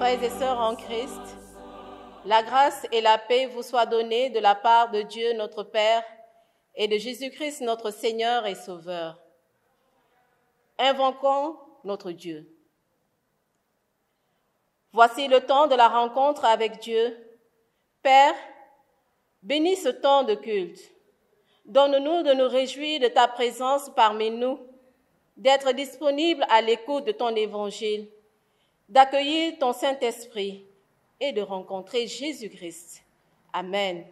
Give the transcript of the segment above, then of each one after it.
frères et sœurs en Christ, la grâce et la paix vous soient données de la part de Dieu notre Père et de Jésus-Christ notre Seigneur et Sauveur. Invoquons notre Dieu. Voici le temps de la rencontre avec Dieu. Père, bénis ce temps de culte. Donne-nous de nous réjouir de ta présence parmi nous, d'être disponibles à l'écoute de ton évangile, d'accueillir ton Saint-Esprit et de rencontrer Jésus-Christ. Amen.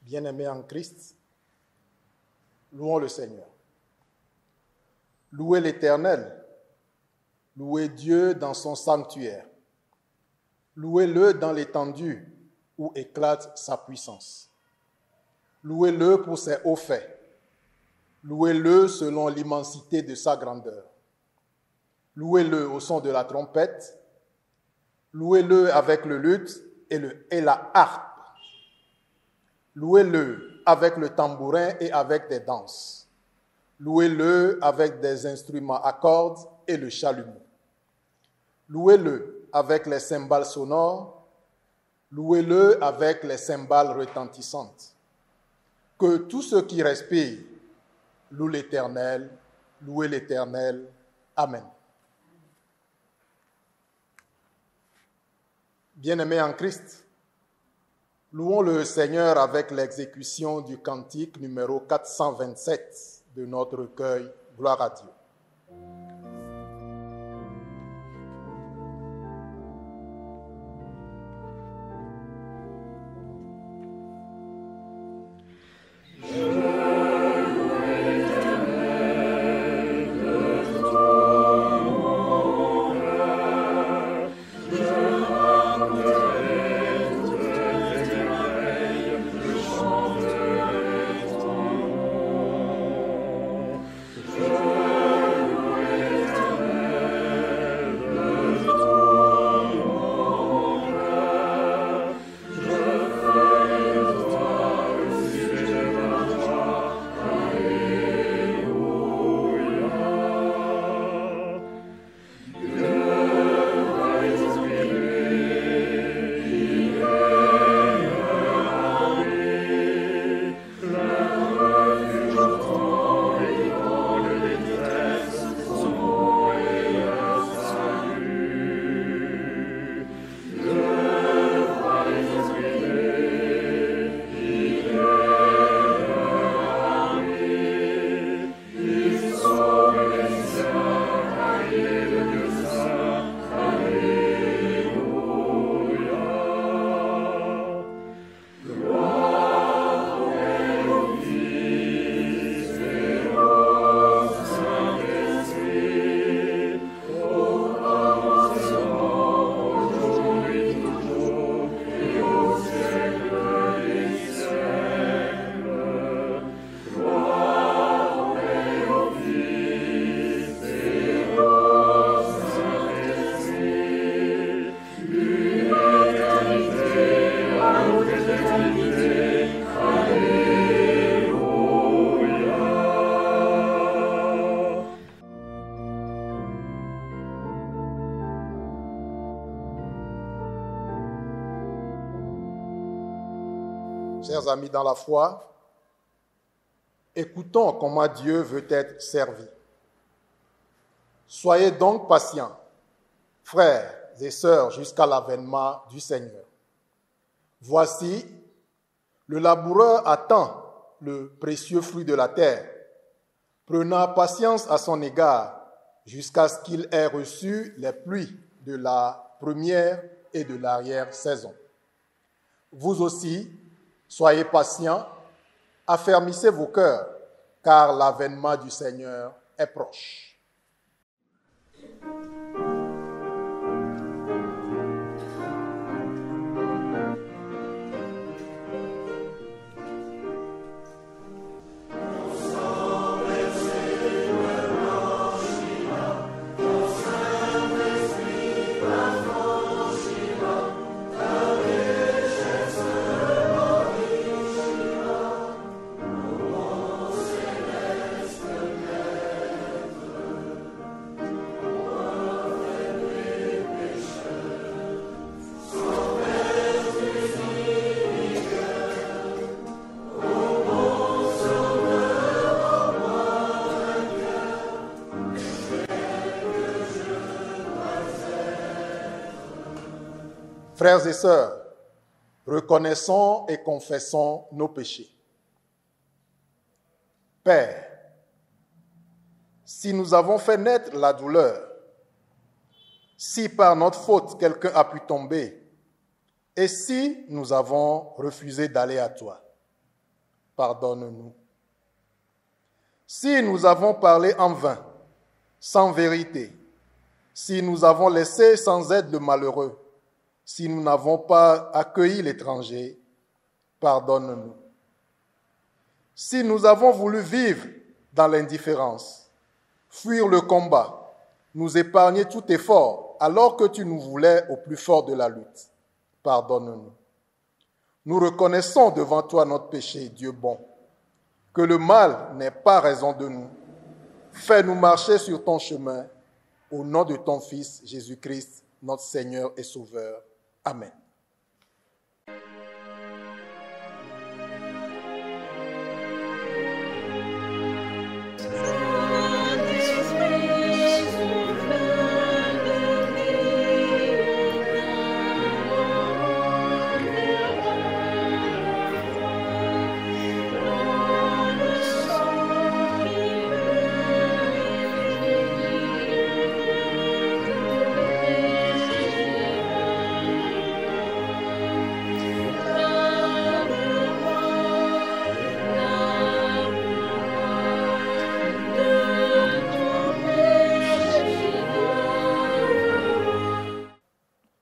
Bien-aimés en Christ, louons le Seigneur. Louez l'Éternel, louez Dieu dans son sanctuaire, louez-le dans l'étendue où éclate sa puissance. Louez-le pour ses hauts faits, louez-le selon l'immensité de sa grandeur. Louez-le au son de la trompette, louez-le avec le luth et la harpe. Louez-le avec le tambourin et avec des danses. Louez-le avec des instruments à cordes et le chalumeau. Louez-le avec les cymbales sonores. Louez-le avec les cymbales retentissantes. Que tous ceux qui respirent louent l'Éternel, louez l'Éternel. Amen. Bien-aimés en Christ, louons le Seigneur avec l'exécution du cantique numéro 427 de notre recueil « Gloire à Dieu ». Chers amis dans la foi, écoutons comment Dieu veut être servi. Soyez donc patients, frères et sœurs, jusqu'à l'avènement du Seigneur. Voici, le laboureur attend le précieux fruit de la terre, prenant patience à son égard jusqu'à ce qu'il ait reçu les pluies de la première et de l'arrière-saison. Vous aussi, soyez patients, affermissez vos cœurs, car l'avènement du Seigneur est proche. Frères et sœurs, reconnaissons et confessons nos péchés. Père, si nous avons fait naître la douleur, si par notre faute quelqu'un a pu tomber, et si nous avons refusé d'aller à toi, pardonne-nous. Si nous avons parlé en vain, sans vérité, si nous avons laissé sans aide le malheureux, si nous n'avons pas accueilli l'étranger, pardonne-nous. Si nous avons voulu vivre dans l'indifférence, fuir le combat, nous épargner tout effort, alors que tu nous voulais au plus fort de la lutte, pardonne-nous. Nous reconnaissons devant toi notre péché, Dieu bon, que le mal n'est pas raison de nous. Fais-nous marcher sur ton chemin, au nom de ton Fils, Jésus-Christ, notre Seigneur et Sauveur. Amen.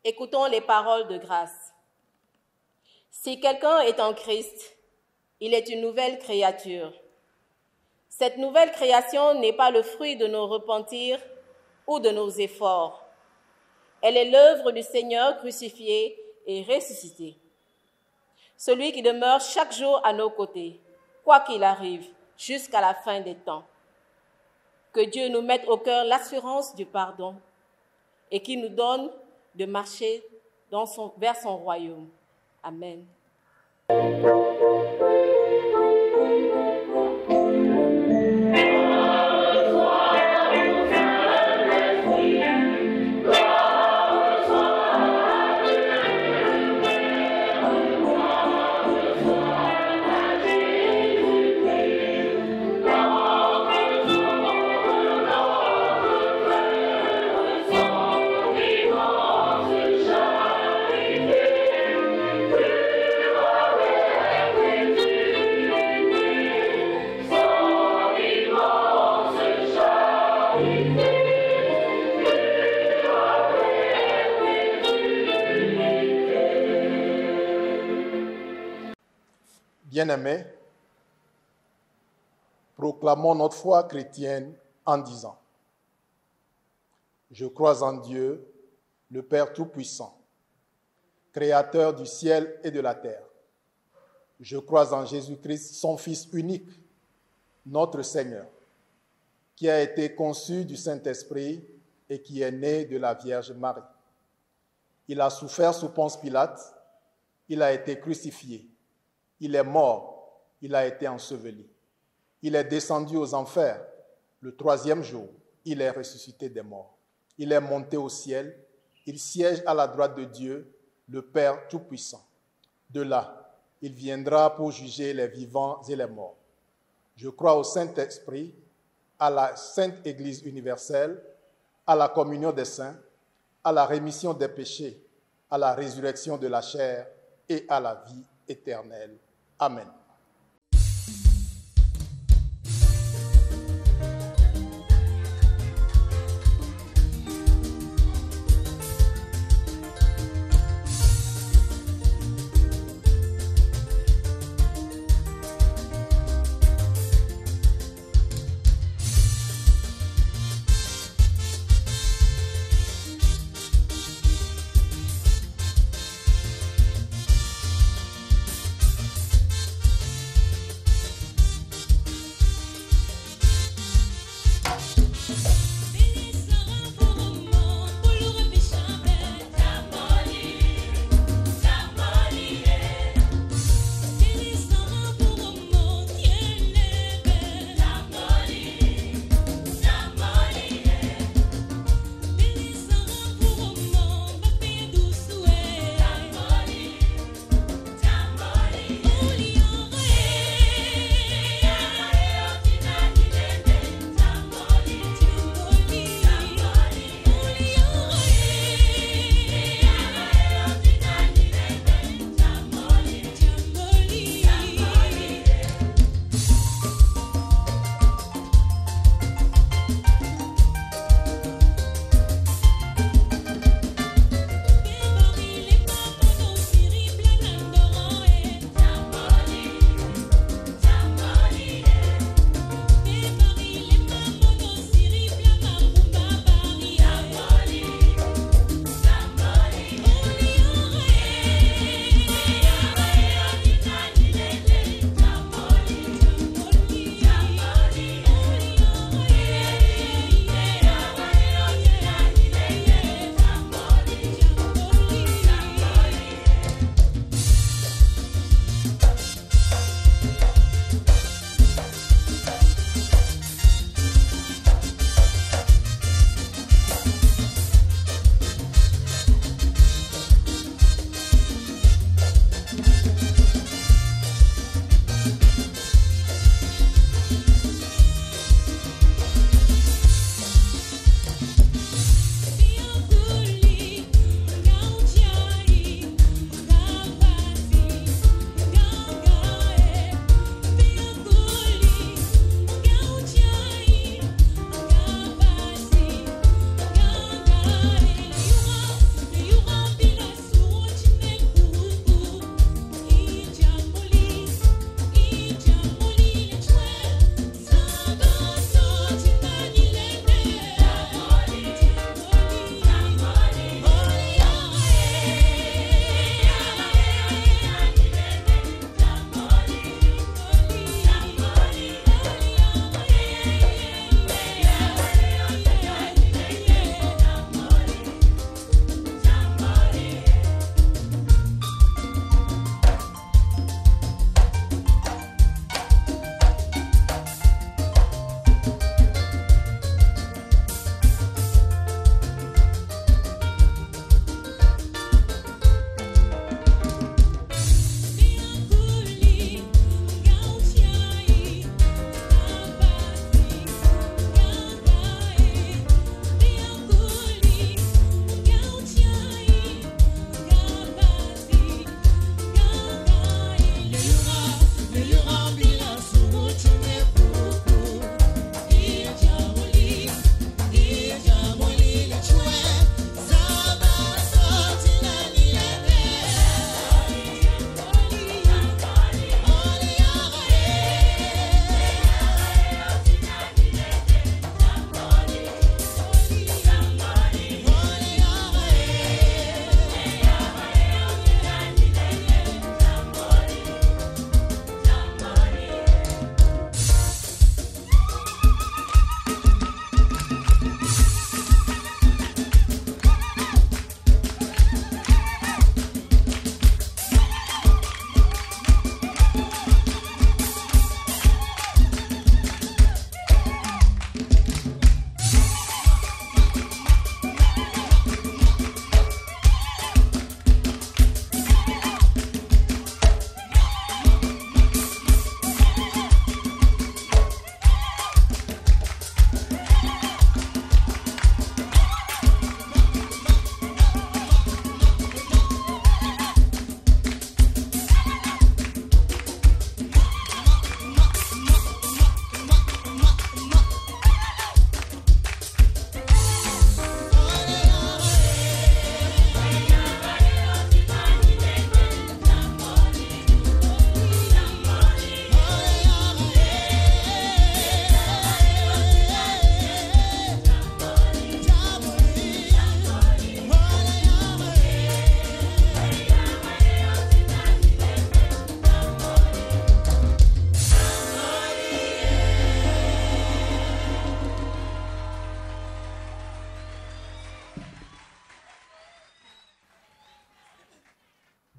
Écoutons les paroles de grâce. Si quelqu'un est en Christ, il est une nouvelle créature. Cette nouvelle création n'est pas le fruit de nos repentirs ou de nos efforts. Elle est l'œuvre du Seigneur crucifié et ressuscité. Celui qui demeure chaque jour à nos côtés, quoi qu'il arrive, jusqu'à la fin des temps. Que Dieu nous mette au cœur l'assurance du pardon et qu'il nous donne de marcher vers son royaume. Amen. Bien-aimés, proclamons notre foi chrétienne en disant: Je crois en Dieu, le Père Tout-Puissant, Créateur du ciel et de la terre. Je crois en Jésus-Christ, son Fils unique, notre Seigneur, qui a été conçu du Saint-Esprit et qui est né de la Vierge Marie. Il a souffert sous Ponce Pilate, il a été crucifié. Il est mort, il a été enseveli. Il est descendu aux enfers. Le 3e jour, il est ressuscité des morts. Il est monté au ciel. Il siège à la droite de Dieu, le Père Tout-Puissant. De là, il viendra pour juger les vivants et les morts. Je crois au Saint-Esprit, à la Sainte Église universelle, à la communion des saints, à la rémission des péchés, à la résurrection de la chair et à la vie éternelle. Amen.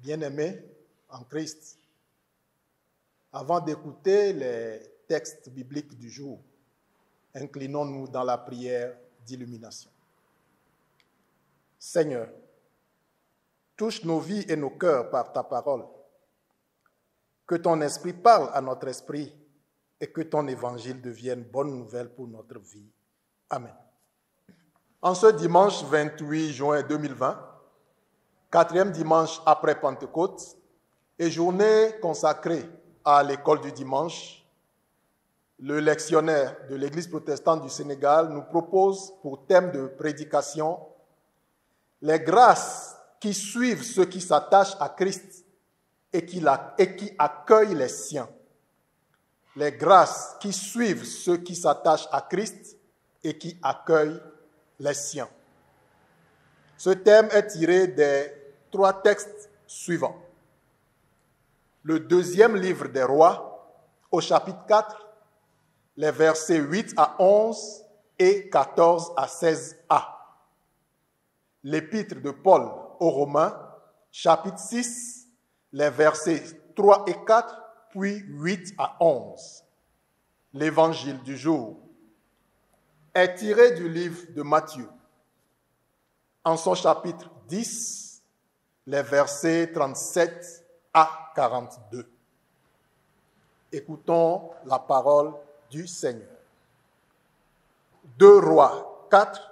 Bien-aimés en Christ, avant d'écouter les textes bibliques du jour, inclinons-nous dans la prière d'illumination. Seigneur, touche nos vies et nos cœurs par ta parole. Que ton esprit parle à notre esprit et que ton évangile devienne bonne nouvelle pour notre vie. Amen. En ce dimanche 28 juin 2020, quatrième dimanche après Pentecôte et journée consacrée à l'école du dimanche, le lectionnaire de l'Église protestante du Sénégal nous propose pour thème de prédication les grâces qui suivent ceux qui s'attachent à Christ et qui accueillent les siens. Les grâces qui suivent ceux qui s'attachent à Christ et qui accueillent les siens. Ce thème est tiré des 3 textes suivants. Le 2e livre des Rois, au chapitre 4, les versets 8 à 11 et 14 à 16a. L'épître de Paul aux Romains, chapitre 6, les versets 3 et 4, puis 8 à 11. L'évangile du jour est tiré du livre de Matthieu, en son chapitre 10, les versets 37 à 42. Écoutons la parole du Seigneur. 2 Rois 4,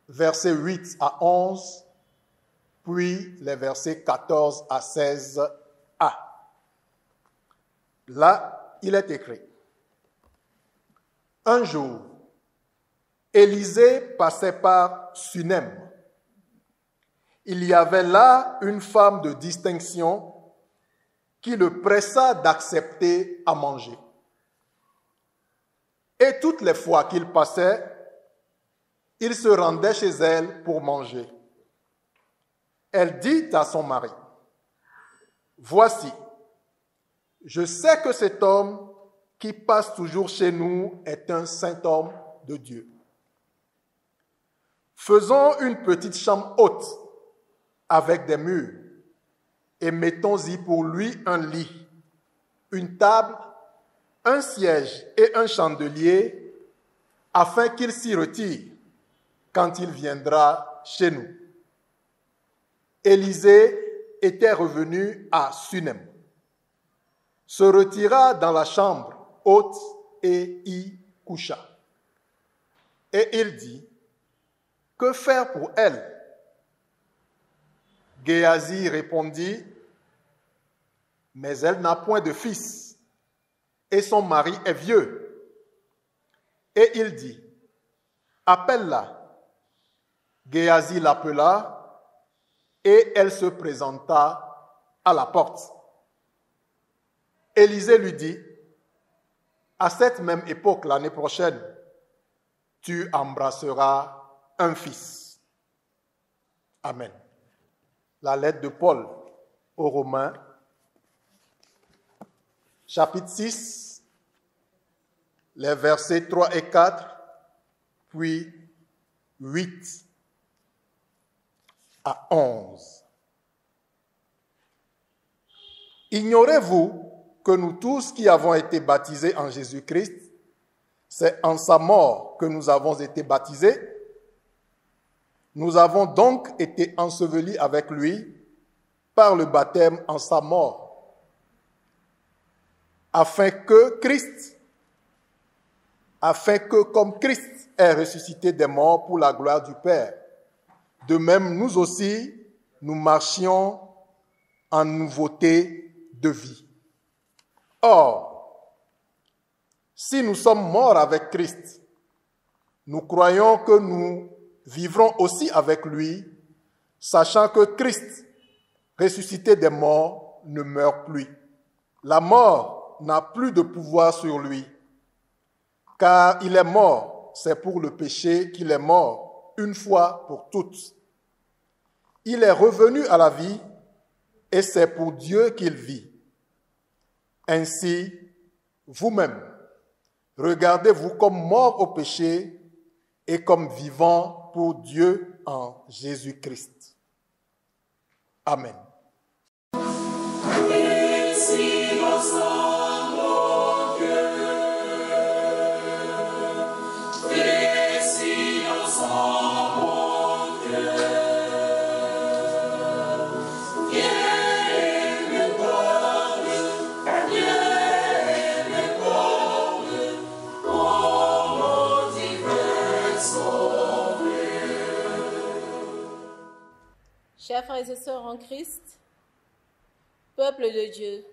versets 8 à 11, puis les versets 14 à 16a. Là, il est écrit: un jour, Élisée passait par Sunem. Il y avait là une femme de distinction qui le pressa d'accepter à manger. Et toutes les fois qu'il passait, il se rendait chez elle pour manger. Elle dit à son mari: voici, je sais que cet homme qui passe toujours chez nous est un saint homme de Dieu. Faisons une petite chambre haute avec des murs et mettons-y pour lui un lit, une table, un siège et un chandelier, afin qu'il s'y retire quand il viendra chez nous. Élisée était revenu à Sunem, se retira dans la chambre haute et y coucha. Et il dit: que faire pour elle? Géasi répondit: mais elle n'a point de fils, et son mari est vieux. Et il dit: appelle-la. Géasi l'appela, et elle se présenta à la porte. Élisée lui dit: à cette même époque, l'année prochaine, tu embrasseras un fils. Amen. La lettre de Paul aux Romains, chapitre 6, les versets 3 et 4, puis 8 à 11. Ignorez-vous que nous tous qui avons été baptisés en Jésus-Christ, c'est en sa mort que nous avons été baptisés? Nous avons donc été ensevelis avec lui par le baptême en sa mort, afin que comme Christ est ressuscité des morts pour la gloire du Père, de même nous aussi, nous marchions en nouveauté de vie. Or, si nous sommes morts avec Christ, nous croyons que nous vivrons aussi avec lui, sachant que Christ, ressuscité des morts, ne meurt plus. La mort n'a plus de pouvoir sur lui, car il est mort, c'est pour le péché qu'il est mort, une fois pour toutes. Il est revenu à la vie, et c'est pour Dieu qu'il vit. Ainsi, vous-même, regardez-vous comme morts au péché et comme vivants pour Dieu en Jésus-Christ. Amen. Chers frères et sœurs en Christ, peuple de Dieu,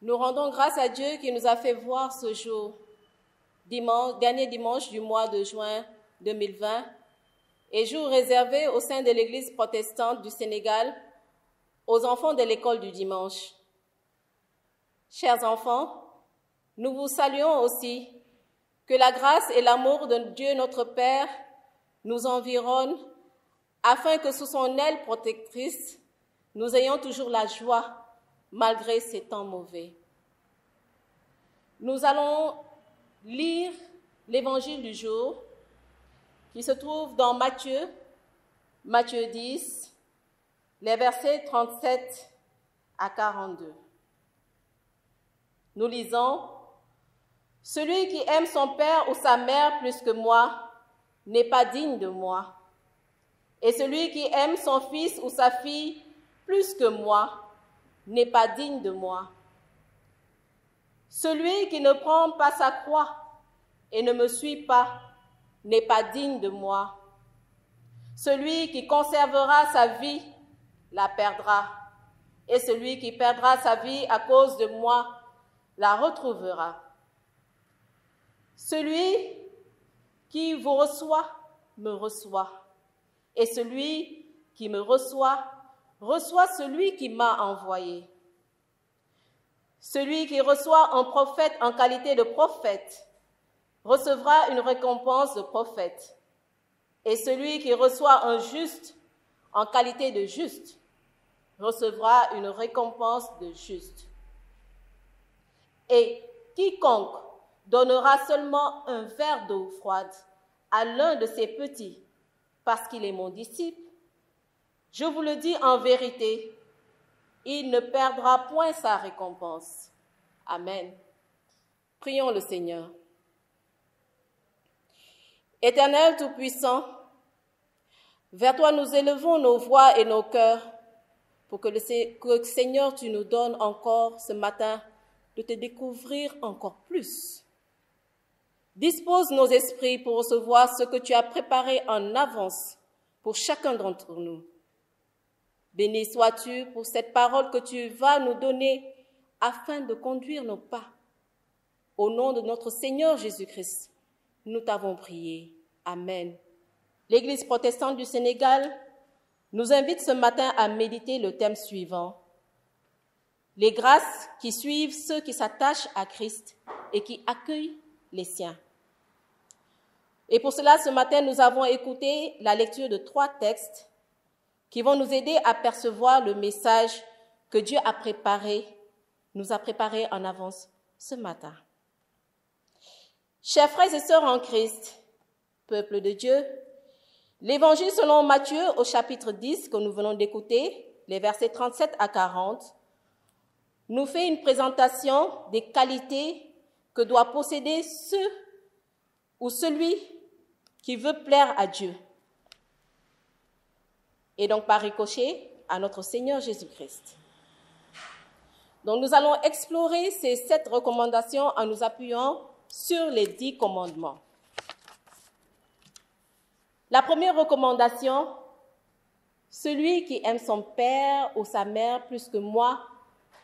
nous rendons grâce à Dieu qui nous a fait voir ce jour, dernier dimanche du mois de juin 2020, et jour réservé au sein de l'Église protestante du Sénégal aux enfants de l'école du dimanche. Chers enfants, nous vous saluons aussi. Que la grâce et l'amour de Dieu notre Père nous environnent afin que sous son aile protectrice, nous ayons toujours la joie malgré ces temps mauvais. Nous allons lire l'évangile du jour qui se trouve dans Matthieu 10, les versets 37 à 42. Nous lisons « Celui qui aime son père ou sa mère plus que moi n'est pas digne de moi. Et celui qui aime son fils ou sa fille plus que moi n'est pas digne de moi. Celui qui ne prend pas sa croix et ne me suit pas n'est pas digne de moi. Celui qui conservera sa vie la perdra, et celui qui perdra sa vie à cause de moi la retrouvera. Celui qui vous reçoit me reçoit. Et celui qui me reçoit, reçoit celui qui m'a envoyé. Celui qui reçoit un prophète en qualité de prophète recevra une récompense de prophète. Et celui qui reçoit un juste en qualité de juste recevra une récompense de juste. Et quiconque donnera seulement un verre d'eau froide à l'un de ces petits, parce qu'il est mon disciple, je vous le dis en vérité, il ne perdra point sa récompense. Amen. Prions le Seigneur. Éternel Tout-Puissant, vers toi nous élevons nos voix et nos cœurs pour que Seigneur, tu nous donnes encore ce matin de te découvrir encore plus. Dispose nos esprits pour recevoir ce que tu as préparé en avance pour chacun d'entre nous. Béni sois-tu pour cette parole que tu vas nous donner afin de conduire nos pas. Au nom de notre Seigneur Jésus-Christ, nous t'avons prié. Amen. L'Église protestante du Sénégal nous invite ce matin à méditer le thème suivant. Les grâces qui suivent ceux qui s'attachent à Christ et qui accueillent les siens. Et pour cela, ce matin, nous avons écouté la lecture de 3 textes qui vont nous aider à percevoir le message que Dieu nous a préparé en avance ce matin. Chers frères et sœurs en Christ, peuple de Dieu, l'évangile selon Matthieu au chapitre 10 que nous venons d'écouter, les versets 37 à 40, nous fait une présentation des qualités que doit posséder celui qui veut plaire à Dieu. Et donc par ricochet à notre Seigneur Jésus-Christ. Donc nous allons explorer ces 7 recommandations en nous appuyant sur les 10 commandements. La première recommandation, celui qui aime son père ou sa mère plus que moi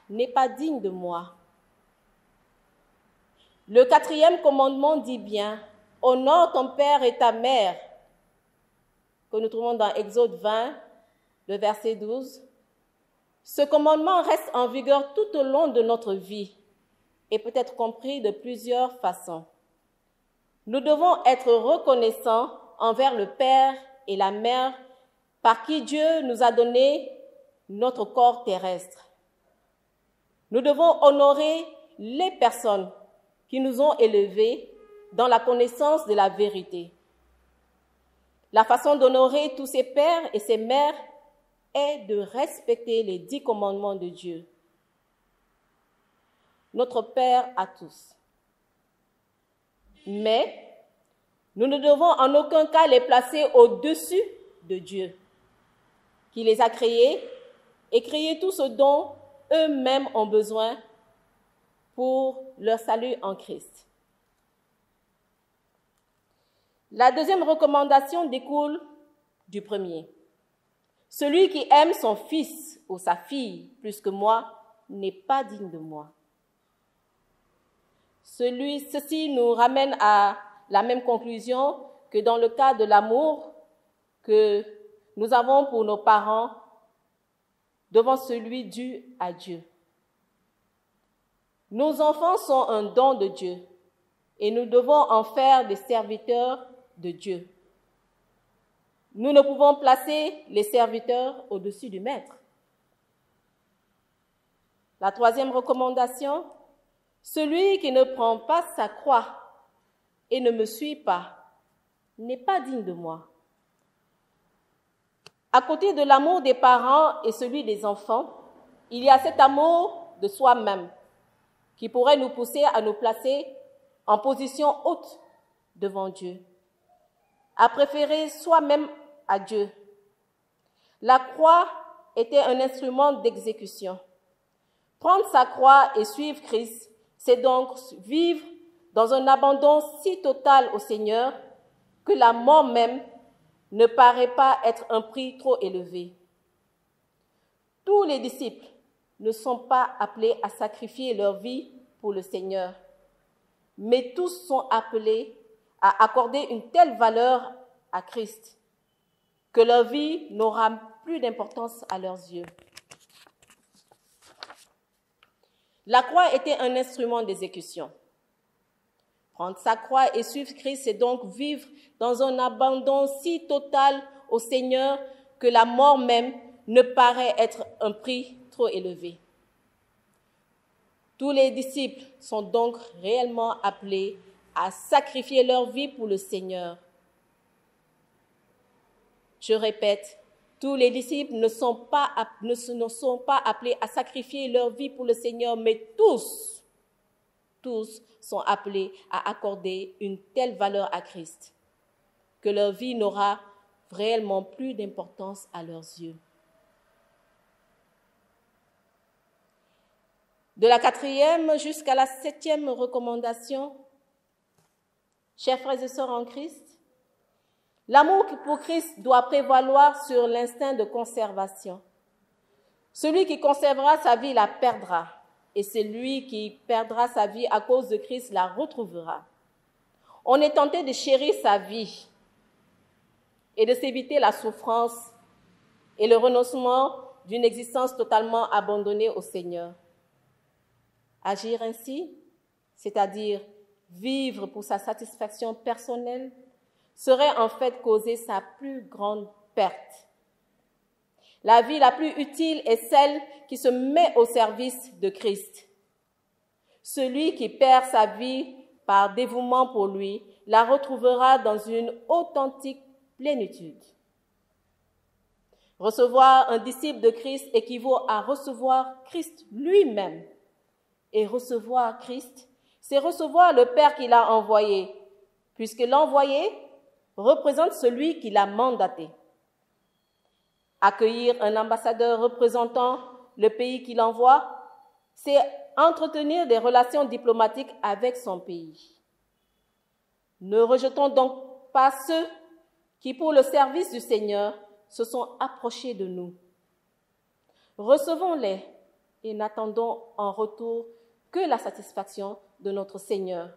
n'est pas digne de moi. Le 4e commandement dit bien, honore ton père et ta mère, que nous trouvons dans Exode 20, le verset 12. Ce commandement reste en vigueur tout au long de notre vie et peut être compris de plusieurs façons. Nous devons être reconnaissants envers le père et la mère par qui Dieu nous a donné notre corps terrestre. Nous devons honorer les personnes qui nous ont élevés dans la connaissance de la vérité. La façon d'honorer tous ces pères et ces mères est de respecter les 10 commandements de Dieu, notre Père à tous. Mais nous ne devons en aucun cas les placer au-dessus de Dieu, qui les a créés et créé tout ce dont eux-mêmes ont besoin pour leur salut en Christ. La deuxième recommandation découle du premier. Celui qui aime son fils ou sa fille plus que moi n'est pas digne de moi. Ceci nous ramène à la même conclusion que dans le cas de l'amour que nous avons pour nos parents devant celui dû à Dieu. Nos enfants sont un don de Dieu et nous devons en faire des serviteurs de Dieu. Nous ne pouvons placer les serviteurs au-dessus du maître. La troisième recommandation, celui qui ne prend pas sa croix et ne me suit pas n'est pas digne de moi. À côté de l'amour des parents et celui des enfants, il y a cet amour de soi-même qui pourrait nous pousser à nous placer en position haute devant Dieu, à préférer soi-même à Dieu. La croix était un instrument d'exécution. Prendre sa croix et suivre Christ, c'est donc vivre dans un abandon si total au Seigneur que la mort même ne paraît pas être un prix trop élevé. Tous les disciples ne sont pas appelés à sacrifier leur vie pour le Seigneur, mais tous sont appelés à accorder une telle valeur à Christ que leur vie n'aura plus d'importance à leurs yeux. La croix était un instrument d'exécution. Prendre sa croix et suivre Christ, c'est donc vivre dans un abandon si total au Seigneur que la mort même ne paraît être un prix trop élevé. Tous les disciples sont donc réellement appelés à sacrifier leur vie pour le Seigneur. Je répète, tous les disciples ne sont pas appelés à sacrifier leur vie pour le Seigneur, mais tous sont appelés à accorder une telle valeur à Christ que leur vie n'aura réellement plus d'importance à leurs yeux. De la 4e jusqu'à la 7e recommandation, chers frères et sœurs en Christ, l'amour pour Christ doit prévaloir sur l'instinct de conservation. Celui qui conservera sa vie la perdra, et celui qui perdra sa vie à cause de Christ la retrouvera. On est tenté de chérir sa vie et de s'éviter la souffrance et le renoncement d'une existence totalement abandonnée au Seigneur. Agir ainsi, c'est-à-dire vivre pour sa satisfaction personnelle, serait en fait causer sa plus grande perte. La vie la plus utile est celle qui se met au service de Christ. Celui qui perd sa vie par dévouement pour lui la retrouvera dans une authentique plénitude. Recevoir un disciple de Christ équivaut à recevoir Christ lui-même. Et recevoir Christ, c'est recevoir le Père qui l'a envoyé, puisque l'envoyé représente celui qui l'a mandaté. Accueillir un ambassadeur représentant le pays qu'il envoie, c'est entretenir des relations diplomatiques avec son pays. Ne rejetons donc pas ceux qui, pour le service du Seigneur, se sont approchés de nous. Recevons-les et n'attendons en retour que la satisfaction de notre Seigneur.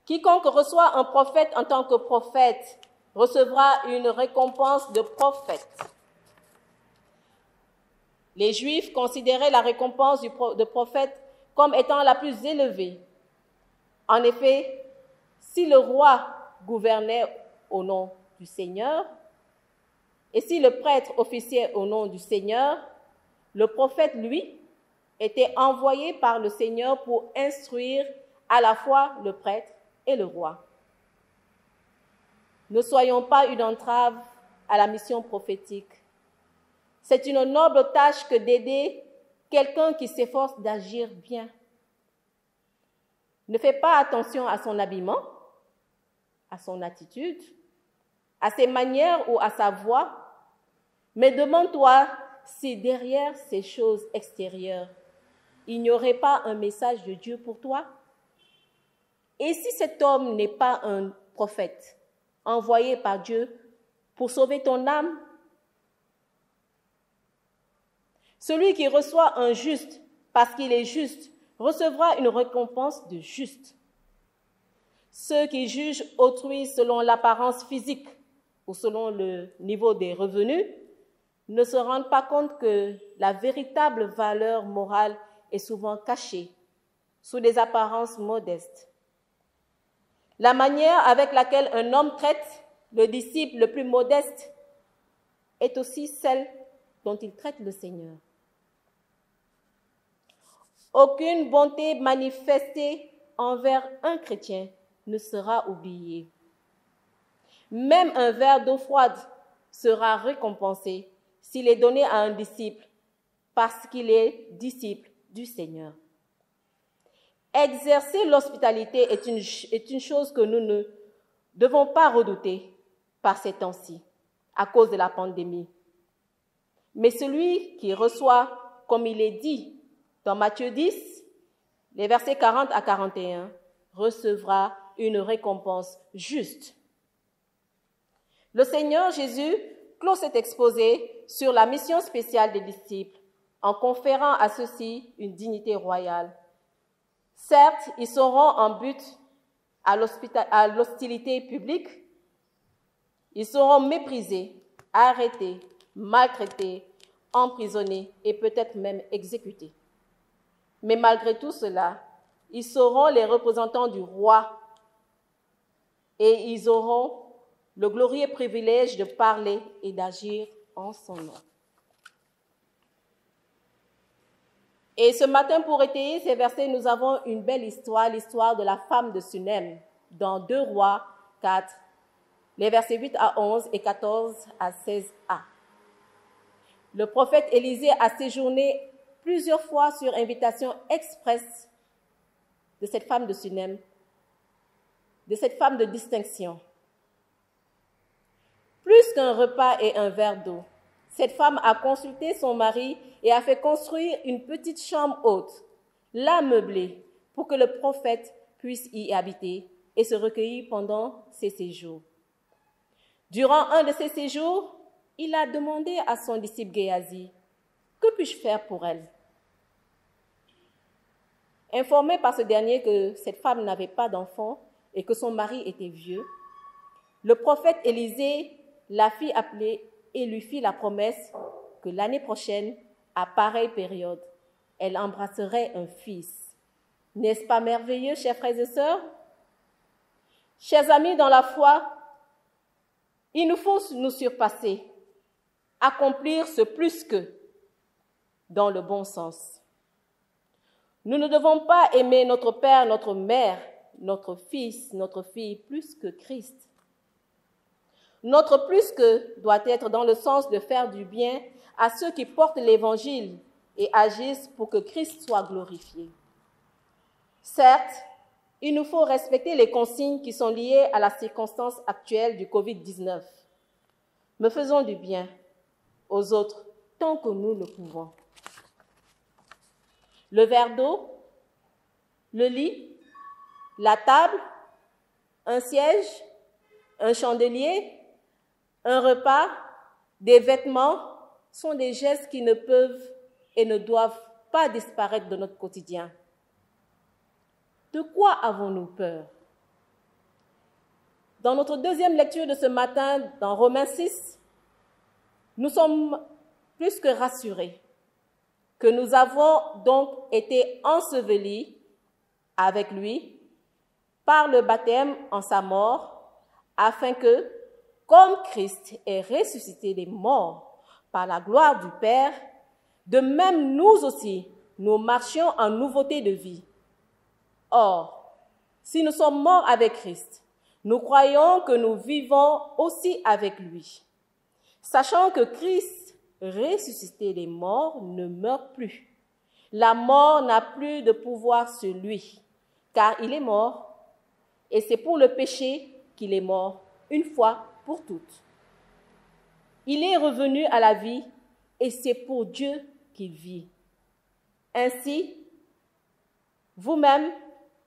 Quiconque reçoit un prophète en tant que prophète recevra une récompense de prophète. Les Juifs considéraient la récompense de prophète comme étant la plus élevée. En effet, si le roi gouvernait au nom du Seigneur, et si le prêtre officiait au nom du Seigneur, le prophète, lui, était envoyé par le Seigneur pour instruire à la fois le prêtre et le roi. Ne soyons pas une entrave à la mission prophétique. C'est une noble tâche que d'aider quelqu'un qui s'efforce d'agir bien. Ne fais pas attention à son habillement, à son attitude, à ses manières ou à sa voix, mais demande-toi si derrière ces choses extérieures, il n'y aurait pas un message de Dieu pour toi. Et si cet homme n'est pas un prophète envoyé par Dieu pour sauver ton âme? Celui qui reçoit un juste parce qu'il est juste recevra une récompense de juste. Ceux qui jugent autrui selon l'apparence physique ou selon le niveau des revenus ne se rendent pas compte que la véritable valeur morale est souvent cachée sous des apparences modestes. La manière avec laquelle un homme traite le disciple le plus modeste est aussi celle dont il traite le Seigneur. Aucune bonté manifestée envers un chrétien ne sera oubliée. Même un verre d'eau froide sera récompensé s'il est donné à un disciple parce qu'il est disciple du Seigneur. Exercer l'hospitalité est une chose que nous ne devons pas redouter par ces temps-ci, à cause de la pandémie. Mais celui qui reçoit, comme il est dit dans Matthieu 10, les versets 40 à 41, recevra une récompense juste. Le Seigneur Jésus clôt cet exposé sur la mission spéciale des disciples en conférant à ceux-ci une dignité royale. Certes, ils seront en but à l'hostilité publique, ils seront méprisés, arrêtés, maltraités, emprisonnés et peut-être même exécutés. Mais malgré tout cela, ils seront les représentants du roi et ils auront le glorieux privilège de parler et d'agir en son nom. Et ce matin, pour étayer ces versets, nous avons une belle histoire, l'histoire de la femme de Sunem, dans 2 Rois 4, les versets 8 à 11 et 14 à 16a. Le prophète Élisée a séjourné plusieurs fois sur invitation expresse de cette femme de Sunem, de cette femme de distinction. Plus qu'un repas et un verre d'eau, cette femme a consulté son mari et a fait construire une petite chambre haute, la meublée, pour que le prophète puisse y habiter et se recueillir pendant ses séjours. Durant un de ses séjours, il a demandé à son disciple Géasi, « Que puis-je faire pour elle ?» Informé par ce dernier que cette femme n'avait pas d'enfant et que son mari était vieux, le prophète Élisée la fit appeler et lui fit la promesse que l'année prochaine, à pareille période, elle embrasserait un fils. N'est-ce pas merveilleux, chers frères et sœurs? Chers amis dans la foi, il nous faut nous surpasser, accomplir ce plus que, dans le bon sens. Nous ne devons pas aimer notre père, notre mère, notre fils, notre fille plus que Christ. Notre plus que doit être dans le sens de faire du bien à ceux qui portent l'Évangile et agissent pour que Christ soit glorifié. Certes, il nous faut respecter les consignes qui sont liées à la circonstance actuelle du Covid-19. Mais faisons du bien aux autres tant que nous le pouvons. Le verre d'eau, le lit, la table, un siège, un chandelier, un repas, des vêtements sont des gestes qui ne peuvent et ne doivent pas disparaître de notre quotidien. De quoi avons-nous peur? Dans notre deuxième lecture de ce matin, dans Romains 6, nous sommes plus que rassurés que nous avons donc été ensevelis avec lui par le baptême en sa mort, afin que, comme Christ est ressuscité des morts par la gloire du Père, de même nous aussi, nous marchions en nouveauté de vie. Or, si nous sommes morts avec Christ, nous croyons que nous vivons aussi avec lui. Sachant que Christ, ressuscité des morts, ne meurt plus. La mort n'a plus de pouvoir sur lui, car il est mort, et c'est pour le péché qu'il est mort, une fois pour toutes. Il est revenu à la vie, et c'est pour Dieu qu'il vit. Ainsi, vous-même,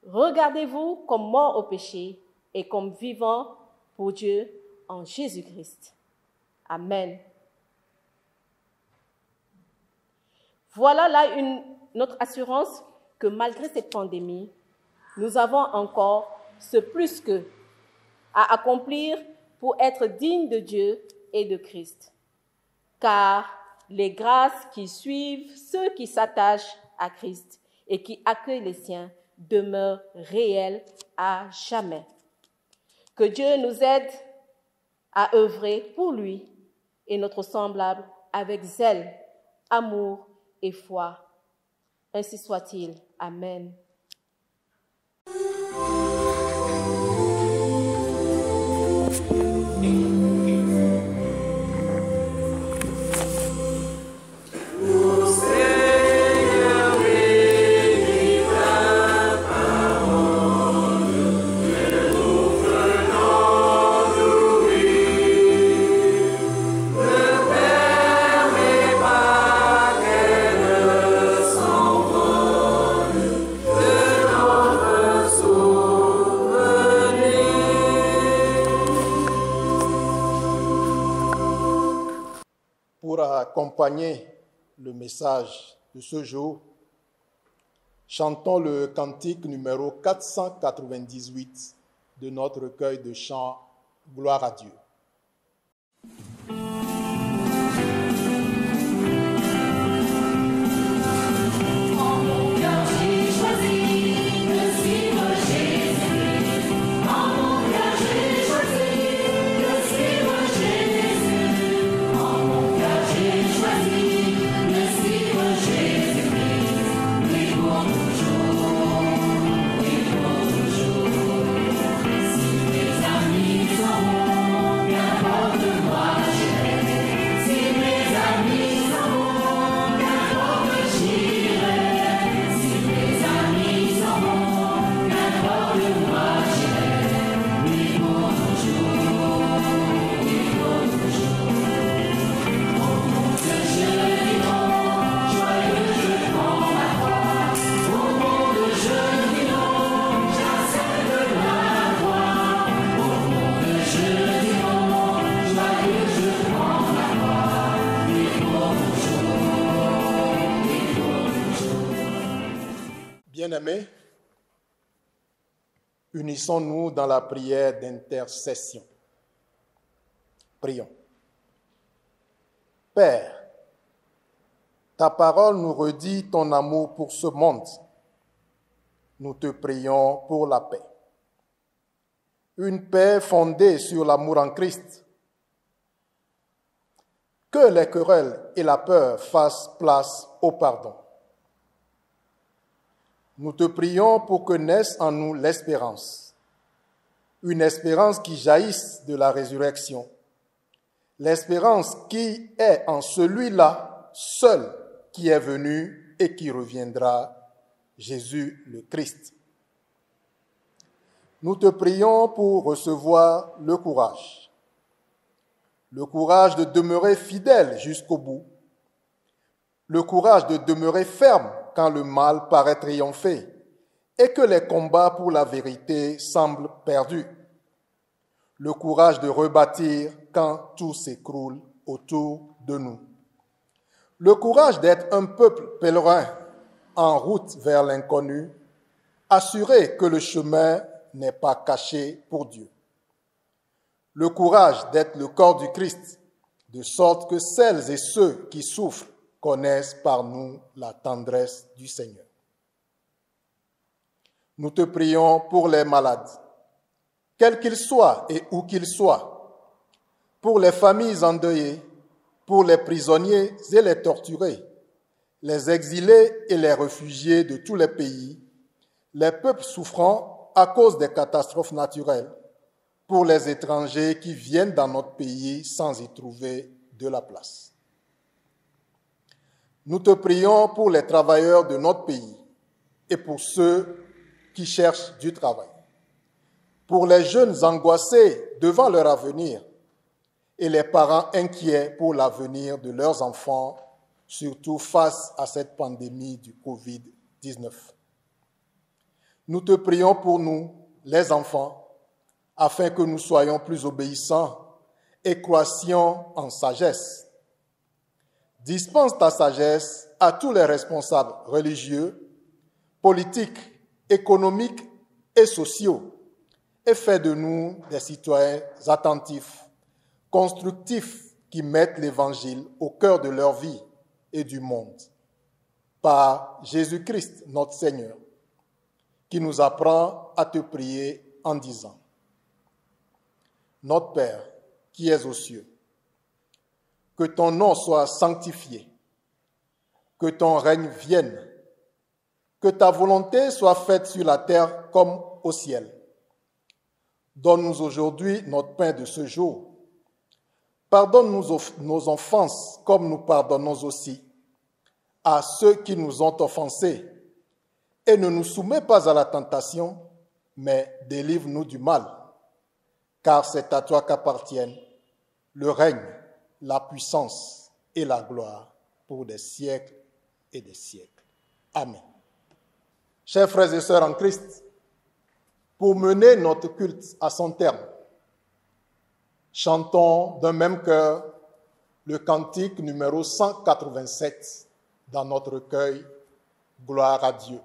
regardez-vous comme mort au péché et comme vivant pour Dieu en Jésus-Christ. Amen. Voilà là notre assurance que malgré cette pandémie, nous avons encore ce plus que à accomplir pour être dignes de Dieu et de Christ. Car les grâces qui suivent ceux qui s'attachent à Christ et qui accueillent les siens demeurent réelles à jamais. Que Dieu nous aide à œuvrer pour lui et notre semblable avec zèle, amour et foi. Ainsi soit-il. Amen. Accompagner le message de ce jour, chantons le cantique numéro 498 de notre recueil de chants Gloire à Dieu. Bien-aimés, unissons-nous dans la prière d'intercession. Prions. Père, ta parole nous redit ton amour pour ce monde. Nous te prions pour la paix. Une paix fondée sur l'amour en Christ. Que les querelles et la peur fassent place au pardon. Nous te prions pour que naisse en nous l'espérance, une espérance qui jaillisse de la résurrection, l'espérance qui est en celui-là seul qui est venu et qui reviendra, Jésus le Christ. Nous te prions pour recevoir le courage de demeurer fidèle jusqu'au bout, le courage de demeurer ferme quand le mal paraît triompher et que les combats pour la vérité semblent perdus. Le courage de rebâtir quand tout s'écroule autour de nous. Le courage d'être un peuple pèlerin en route vers l'inconnu, assuré que le chemin n'est pas caché pour Dieu. Le courage d'être le corps du Christ, de sorte que celles et ceux qui souffrent connaissent par nous la tendresse du Seigneur. Nous te prions pour les malades, quels qu'ils soient et où qu'ils soient, pour les familles endeuillées, pour les prisonniers et les torturés, les exilés et les réfugiés de tous les pays, les peuples souffrant à cause des catastrophes naturelles, pour les étrangers qui viennent dans notre pays sans y trouver de la place. Nous te prions pour les travailleurs de notre pays et pour ceux qui cherchent du travail, pour les jeunes angoissés devant leur avenir et les parents inquiets pour l'avenir de leurs enfants, surtout face à cette pandémie du Covid-19. Nous te prions pour nous, les enfants, afin que nous soyons plus obéissants et croissions en sagesse. Dispense ta sagesse à tous les responsables religieux, politiques, économiques et sociaux et fais de nous des citoyens attentifs, constructifs qui mettent l'Évangile au cœur de leur vie et du monde. Par Jésus-Christ, notre Seigneur, qui nous apprend à te prier en disant: Notre Père, qui es aux cieux, que ton nom soit sanctifié, que ton règne vienne, que ta volonté soit faite sur la terre comme au ciel. Donne-nous aujourd'hui notre pain de ce jour. Pardonne-nous nos offenses comme nous pardonnons aussi à ceux qui nous ont offensés. Et ne nous soumets pas à la tentation, mais délivre-nous du mal. Car c'est à toi qu'appartiennent le règne, la puissance et la gloire pour des siècles et des siècles. Amen. Chers frères et sœurs en Christ, pour mener notre culte à son terme, chantons d'un même cœur le cantique numéro 187 dans notre recueil « Gloire à Dieu ».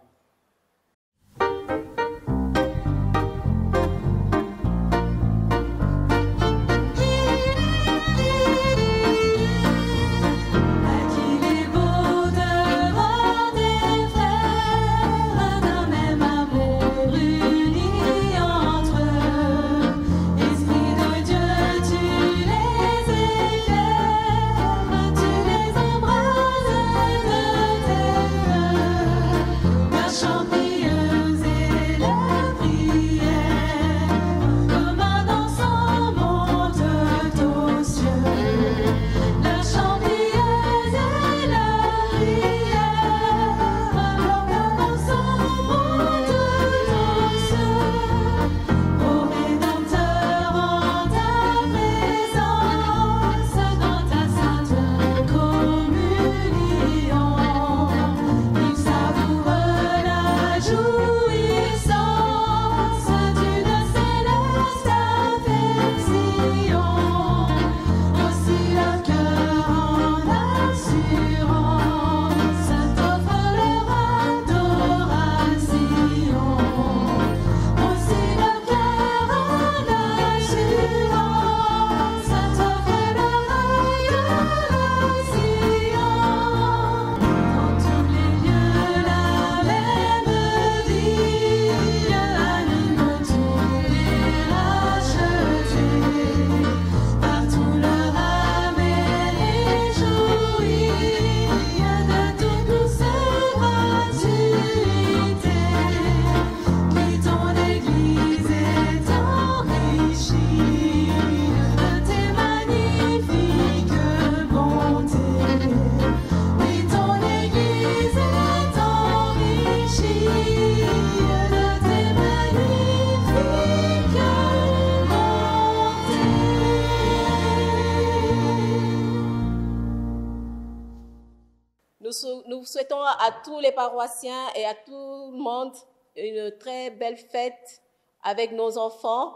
Nous souhaitons à tous les paroissiens et à tout le monde une très belle fête avec nos enfants,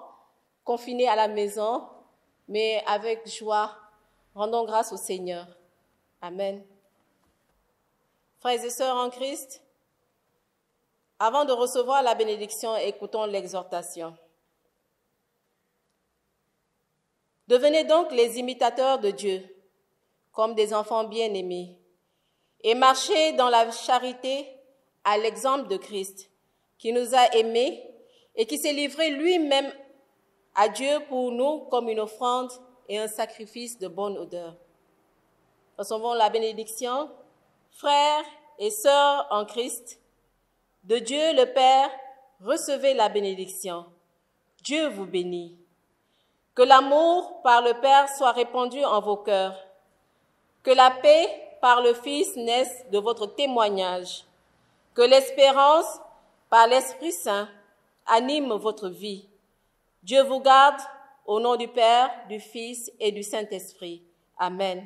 confinés à la maison, mais avec joie. Rendons grâce au Seigneur. Amen. Frères et sœurs en Christ, avant de recevoir la bénédiction, écoutons l'exhortation. Devenez donc les imitateurs de Dieu, comme des enfants bien-aimés, et marchez dans la charité à l'exemple de Christ, qui nous a aimés et qui s'est livré lui-même à Dieu pour nous comme une offrande et un sacrifice de bonne odeur. Recevons la bénédiction. Frères et sœurs en Christ, de Dieu le Père, recevez la bénédiction. Dieu vous bénit. Que l'amour par le Père soit répandu en vos cœurs Que la paix par le Fils naisse de votre témoignage. Que l'espérance par l'Esprit Saint anime votre vie. Dieu vous garde au nom du Père, du Fils et du Saint-Esprit. Amen.